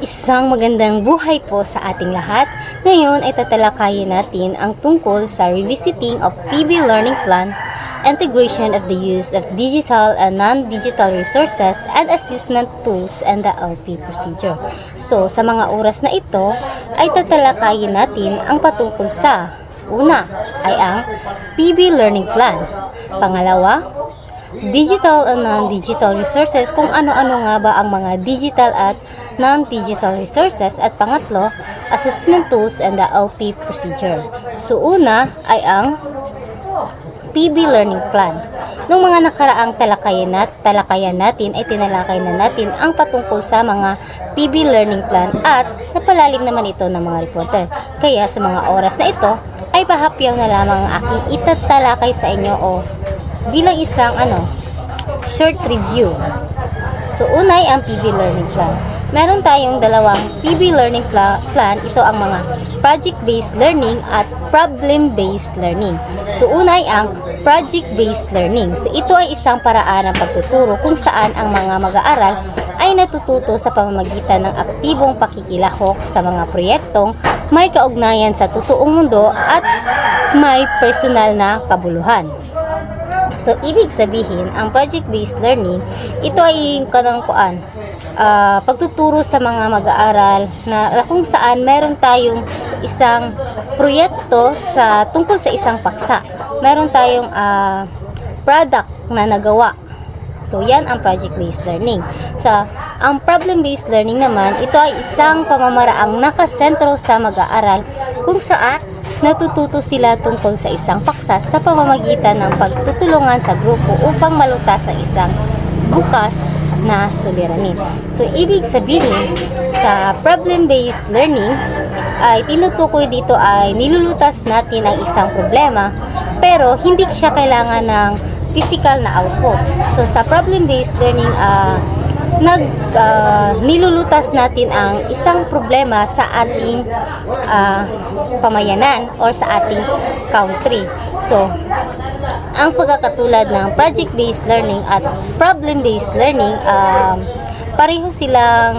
Isang magandang buhay po sa ating lahat. Ngayon ay tatalakayin natin ang tungkol sa revisiting of PB Learning Plan, integration of the use of digital and non-digital resources and assessment tools and the LP procedure. So, sa mga oras na ito ay tatalakayin natin ang patungkol sa una ay ang PB Learning Plan. Pangalawa, digital and non-digital resources, kung ano-ano nga ba ang mga digital at non-digital resources, at pangatlo, assessment tools and the LP procedure. So una ay ang PB Learning Plan. Nung mga nakaraang talakayan natin ay tinalakay na natin ang patungkol sa mga PB Learning Plan at napalalim naman ito ng mga reporter. Kaya sa mga oras na ito ay pahapyaw na lamang ang aking itatalakay sa inyo o bilang isang short review. So unay ang PB Learning Plan. Meron tayong dalawang PB Learning Plan. Ito ang mga project-based learning at problem-based learning. So unay ang project-based learning. So ito ay isang paraan ng pagtuturo kung saan ang mga mag-aaral ay natututo sa pamamagitan ng aktibong pakikilahok sa mga proyektong may kaugnayan sa totoong mundo at may personal na kabuluhan. So, ibig sabihin, ang project-based learning, ito ay pagtuturo sa mga mag-aaral na kung saan meron tayong isang proyekto tungkol sa isang paksa. Meron tayong product na nagawa. So, yan ang project-based learning. So, ang problem-based learning naman, ito ay isang pamamaraang nakasentro sa mag-aaral kung saan natututo sila tungkol sa isang paksa sa pamamagitan ng pagtutulungan sa grupo upang malutas ang isang bukas na suliranin. So, ibig sabihin, sa problem-based learning, ay tinutukoy dito ay nilulutas natin ang isang problema, pero hindi siya kailangan ng physical na output. So, sa problem-based learning, nilulutas natin ang isang problema sa ating pamayanan or sa ating country. So, ang pagkakatulad ng project-based learning at problem-based learning, pareho silang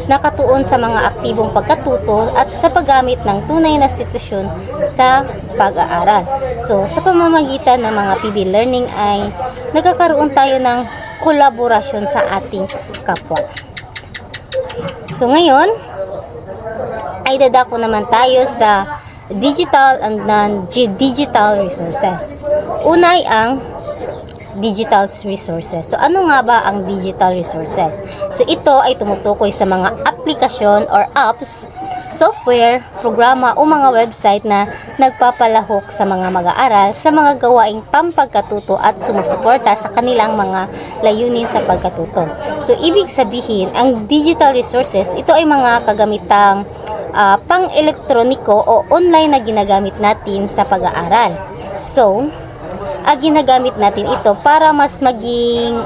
nakatuon sa mga aktibong pagkatuto at sa paggamit ng tunay na sitwasyon sa pag-aaral. So, sa pamamagitan ng mga PB learning ay nagkakaroon tayo ng kolaborasyon sa ating kapwa. So ngayon ay dadako naman tayo sa digital and non-digital resources. Una ay ang digital resources. So ano nga ba ang digital resources? So ito ay tumutukoy sa mga aplikasyon or apps, software, programa o mga website na nagpapalahok sa mga mag-aaral sa mga gawaing pampagkatuto at sumusuporta sa kanilang mga layunin sa pagkatuto. So, ibig sabihin, ang digital resources, ito ay mga kagamitang pang-elektroniko o online na ginagamit natin sa pag-aaral. So, ginagamit natin ito para mas maging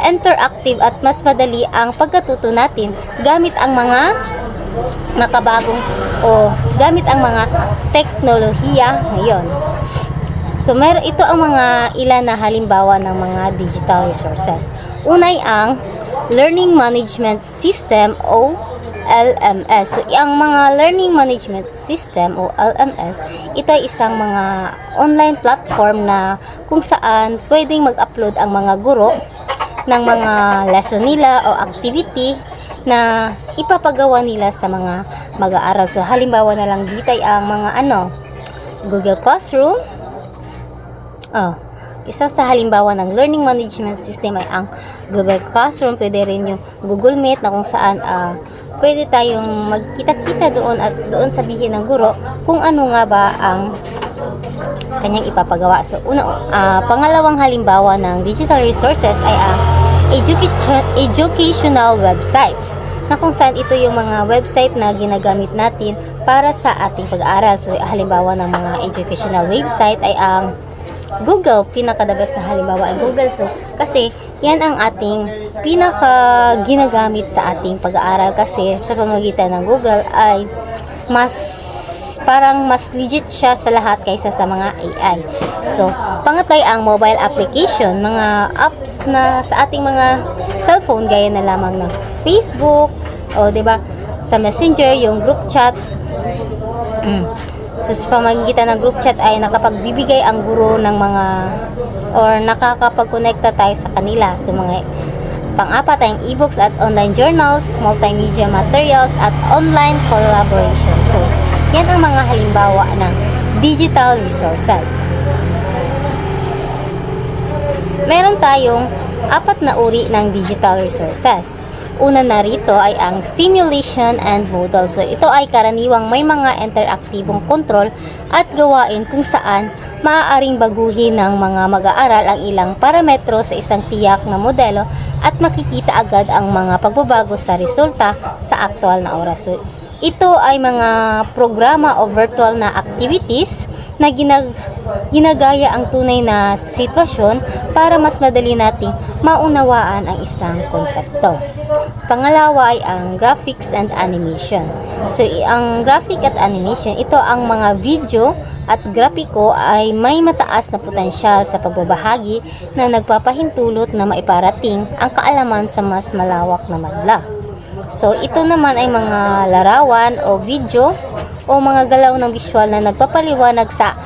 interactive at mas madali ang pagkatuto natin gamit ang mga makabagong o gamit ang mga teknolohiya ngayon. So, ito ang mga ilan na halimbawa ng mga digital resources. Unay ang Learning Management System o LMS. So, ang mga Learning Management System o LMS, ito ay isang mga online platform na kung saan pwedeng mag-upload ang mga guro ng mga lesson nila o activity na ipapagawa nila sa mga mag-aaral. So, halimbawa na lang dito ay ang mga Google Classroom. Isa sa halimbawa ng learning management system ay ang Google Classroom. Pwede rin yung Google Meet na kung saan pwede tayong magkita-kita doon at doon sabihin ng guro kung ano nga ba ang kanyang ipapagawa. So, pangalawang halimbawa ng digital resources ay ang educational websites, na kung saan ito yung mga website na ginagamit natin para sa ating pag-aaral. So, halimbawa ng mga educational website ay ang Google. Pinakadabas na halimbawa ay Google. So, kasi yan ang ating pinaka ginagamit sa ating pag-aaral, kasi sa pamamagitan ng Google ay parang mas legit siya sa lahat kaysa sa mga AI. So, pangatlo ay ang mobile application, mga apps na sa ating mga cellphone gaya na lamang ng Facebook, O, 'di ba? Sa Messenger, yung group chat. So, sa pamamagitan ng group chat ay nakapagbibigay ang guro ng mga or nakakapag-connecta tayo sa kanila. So, mga pang-apat ay e-books at online journals, multimedia materials at online collaboration tools. Yan ang mga halimbawa ng digital resources. Meron tayong 4 na uri ng digital resources. Una na rito ay ang simulation and model. So, ito ay karaniwang may mga interaktibong kontrol at gawain kung saan maaaring baguhin ng mga mag-aaral ang ilang parametro sa isang tiyak na modelo at makikita agad ang mga pagbabago sa resulta sa aktual na oras. So, ito ay mga programa o virtual na activities na ginagaya ang tunay na sitwasyon para mas madali nating maunawaan ang isang konsepto. Pangalawa ay ang graphics and animation. So, ang graphic at animation, ito ang mga video at grapiko ay may mataas na potensyal sa pagbabahagi na nagpapahintulot na maiparating ang kaalaman sa mas malawak na madla. So, ito naman ay mga larawan o video o mga galaw ng visual na nagpapaliwanag sa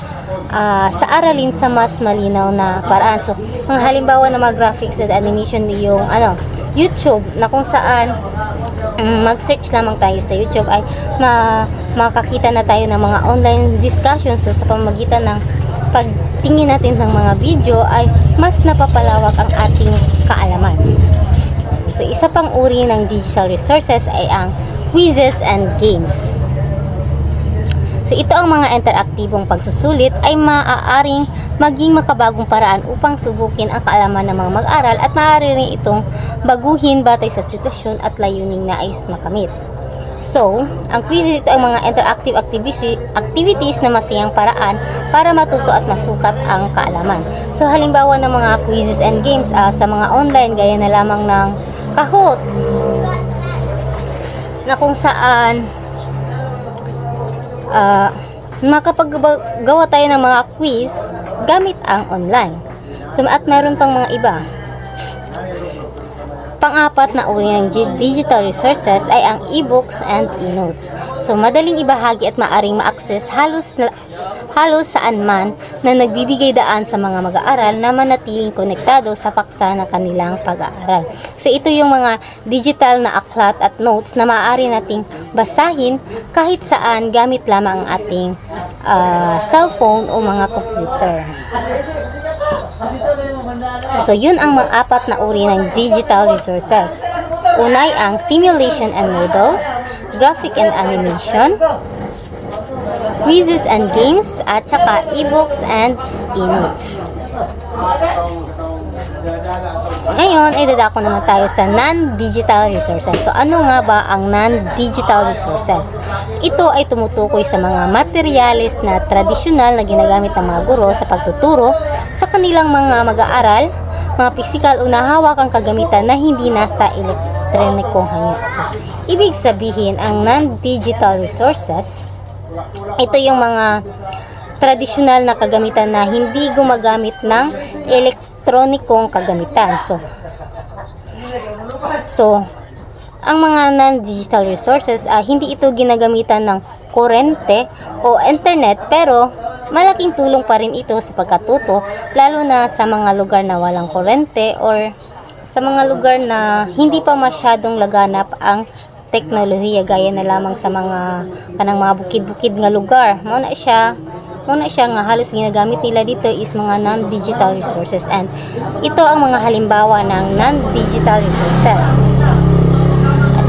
aralin sa mas malinaw na paraan. So, mga halimbawa ng mga graphics and animation yung YouTube, na kung saan mag-search lamang tayo sa YouTube ay makakita na tayo ng mga online discussions. So, sa pamamagitan ng pagtingin natin ng mga video ay mas napapalawak ang ating kaalaman. So, isa pang uri ng digital resources ay ang quizzes and games. So, ito ang mga interaktibong pagsusulit ay maaaring maging makabagong paraan upang subukin ang kaalaman ng mga mag-aral at maaari rin itong baguhin batay sa sitwasyon at layuning nais makamit. So, ang quizzes ito ang mga interactive activities na masayang paraan para matuto at masukat ang kaalaman. So, halimbawa ng mga quizzes and games sa mga online gaya na lamang ng Kahoot, na kung saan makapaggawa tayo ng mga quiz gamit ang online. So, at mayroon pang mga iba. Pang-apat na uri ng digital resources ay ang e-books and e-notes. So, madaling ibahagi at maaring ma-access halos saan man na nagbibigay daan sa mga mag-aaral na manatiling konektado sa paksa ng kanilang pag-aaral. So, ito yung mga digital na aklat at notes na maaari nating basahin kahit saan gamit lamang ang ating cellphone o mga computer. So, yun ang mga 4 na uri ng digital resources. Unay ang simulation and models, graphic and animation, quizzes and games, at saka e-books and e-notes. Ngayon, ay dadako naman tayo sa non-digital resources. So, ano nga ba ang non-digital resources? Ito ay tumutukoy sa mga materyales na tradisyonal na ginagamit ng mga guro sa pagtuturo sa kanilang mga mag-aaral, mga pisikal o nahawak ang kagamitan na hindi nasa elektronikong hanya. So, ibig sabihin, ang non-digital resources, ito yung mga tradisyonal na kagamitan na hindi gumagamit ng elektronikong kagamitan. So ang mga non-digital resources, hindi ito ginagamitan ng kurente o internet, pero malaking tulong pa rin ito sa pagkatuto, lalo na sa mga lugar na walang kurente or sa mga lugar na hindi pa masyadong laganap ang teknolohiya, gaya na lamang sa mga bukid-bukid nga lugar. Muna siya nga halos ginagamit nila dito is mga non-digital resources, and ito ang mga halimbawa ng non-digital resources.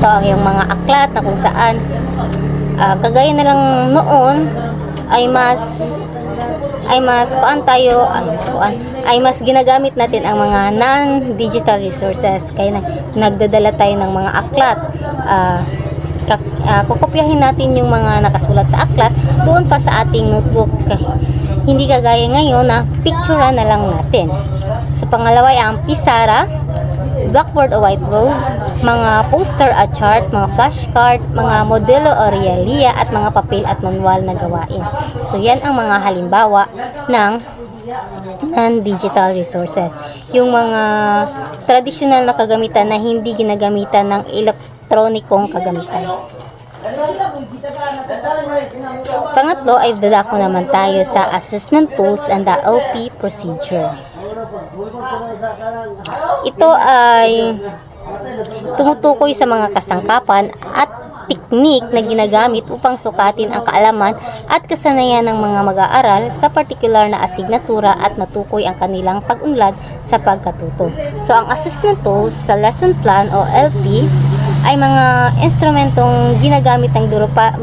Ito ang yung mga aklat na kung saan kagaya na lang noon ay mas ginagamit natin ang mga non-digital resources, kaya nagdadala tayo ng mga aklat. Kukopyahin natin yung mga nakasulat sa aklat doon pa sa ating notebook, hindi kagaya ngayon na picturean na lang natin. Sa pangalawa ay ang pisara, blackboard o whiteboard, mga poster at chart, mga flashcard, mga modelo o realia, at mga papel at manual na gawain. So, yan ang mga halimbawa ng non-digital resources. Yung mga traditional na kagamitan na hindi ginagamitan ng elektronikong kagamitan. Pangatlo ay dadako naman tayo sa assessment tools and the LP procedure. Ito ay tumutukoy sa mga kasangkapan at teknik na ginagamit upang sukatin ang kaalaman at kasanayan ng mga mag-aaral sa partikular na asignatura at matukoy ang kanilang pag-unlad sa pagkatuto. So, ang assessment tools sa lesson plan o LP ay mga instrumentong ginagamit ng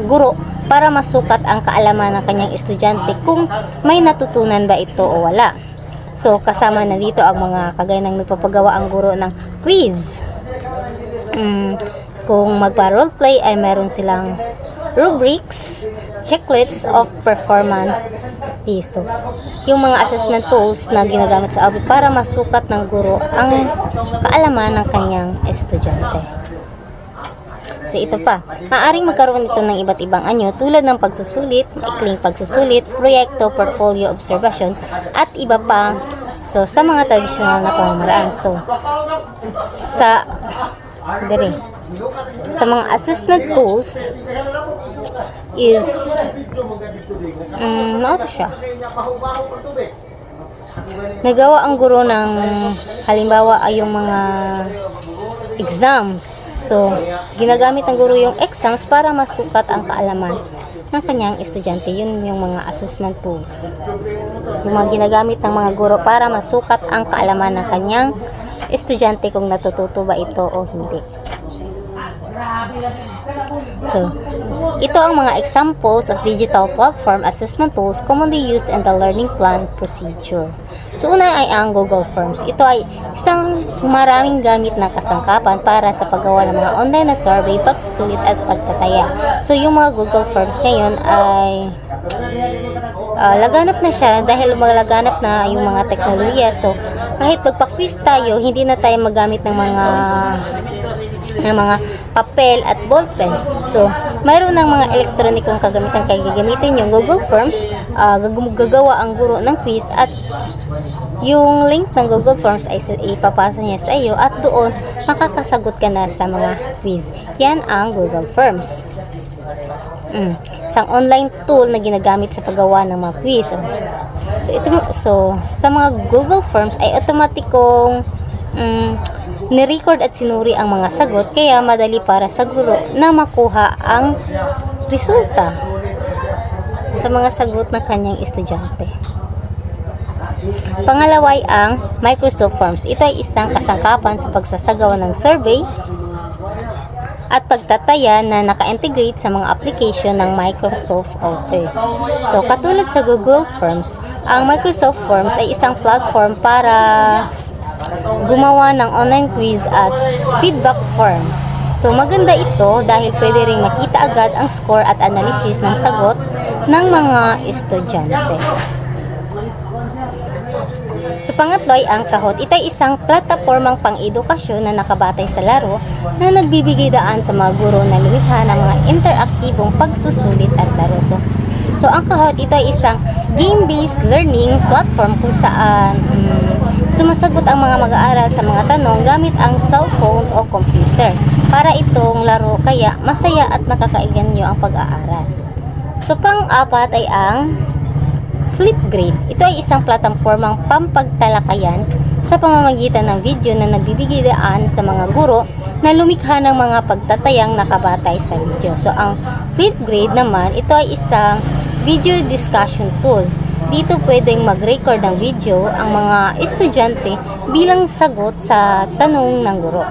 guro para masukat ang kaalaman ng kanyang estudyante kung may natutunan ba ito o wala. So, kasama na dito ang mga kagaya ng nagpapagawa ang guro ng quiz. Kung magpa-roleplay ay meron silang rubrics, checklists of performance. So, yung mga assessment tools na ginagamit sa LP para masukat ng guro ang kaalaman ng kanyang estudyante. So, ito pa. Maaaring magkaroon ito ng iba't ibang anyo tulad ng pagsusulit, maikling pagsusulit, proyekto, portfolio, observation, at iba pa. So, sa mga tradisyonal na pamamaraan. So, sa mga assessment tools is siya. Nagawa ang guro ng halimbawa ay yung mga exams. So, ginagamit ng guro yung exams para masukat ang kaalaman ng kanyang estudyante. Yun yung mga assessment tools. Yung mga ginagamit ng mga guro para masukat ang kaalaman ng kanyang estudyante kung natututo ba ito o hindi. So, ito ang mga examples of digital platform assessment tools commonly used in the learning plan procedure. So, una ay ang Google Forms. Ito ay isang maraming gamit na kasangkapan para sa paggawa ng mga online na survey, pagsusulit at pagtataya. So, yung mga Google Forms ngayon ay laganap na siya dahil malaganap na yung mga teknolohiya. So, kahit magpa-quiz tayo, hindi na tayo magamit ng mga papel at ballpen. So, mayroon ng mga elektronikong kagamitan kaya gagamitin yung Google Forms, gagawa ang guro ng quiz at yung link ng Google Forms ay ipapasa niya sa iyo at doon makakasagot ka na sa mga quiz. Yan ang Google Forms. Isang online tool na ginagamit sa paggawa ng mga quiz. So, sa mga Google Forms ay automatikong ni-record at sinuri ang mga sagot kaya madali para sa guro na makuha ang resulta sa mga sagot ng kanyang estudyante. Pangalawa ay ang Microsoft Forms. Ito ay isang kasangkapan sa pagsasagawa ng survey at pagtataya na naka-integrate sa mga application ng Microsoft Office. So, katulad sa Google Forms, ang Microsoft Forms ay isang platform para gumawa ng online quiz at feedback form. So, maganda ito dahil pwede rin makita agad ang score at analysis ng sagot ng mga estudyante. So, pangatlo ay ang Kahoot. Ito ay isang platapormang pang-edukasyon na nakabatay sa laro na nagbibigay daan sa mga guro na lumikha ng mga interaktibong pagsusulit at laro. So ang Kahoot, ito ay isang game-based learning platform kung saan sumasagot ang mga mag-aaral sa mga tanong gamit ang cellphone o computer. Para itong laro kaya masaya at nakakainganyo ang pag-aaral. So pang-apat ay ang Flipgrid. Ito ay isang platformang pampagtalakayan sa pamamagitan ng video na nagbibigay daan sa mga guro na lumikha ng mga pagtatayang nakabatay sa video. So ang Flipgrid naman, ito ay isang video discussion tool. Dito pwedeng mag-record ng video ang mga estudyante bilang sagot sa tanong ng guro.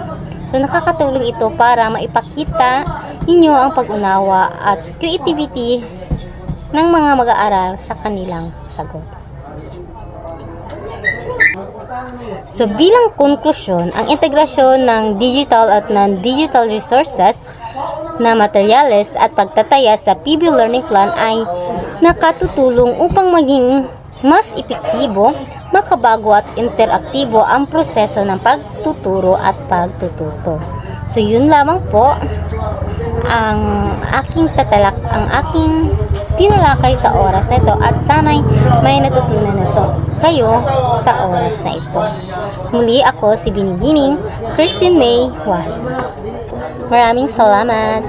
So nakakatulong ito para maipakita ninyo ang pag-unawa at creativity ng mga mag-aaral sa kanilang sagot. So bilang konklusyon, ang integrasyon ng digital at non-digital resources na materyales at pagtataya sa PB Learning Plan ay nakatutulong upang maging mas epektibo, makabago at interaktibo ang proseso ng pagtuturo at pagtututo. So yun lamang po ang aking tinalakay sa oras na ito at sana'y may natutunan na ito kayo sa oras na ito. Muli ako si Binibining Christine May Wahid. Maraming salamat.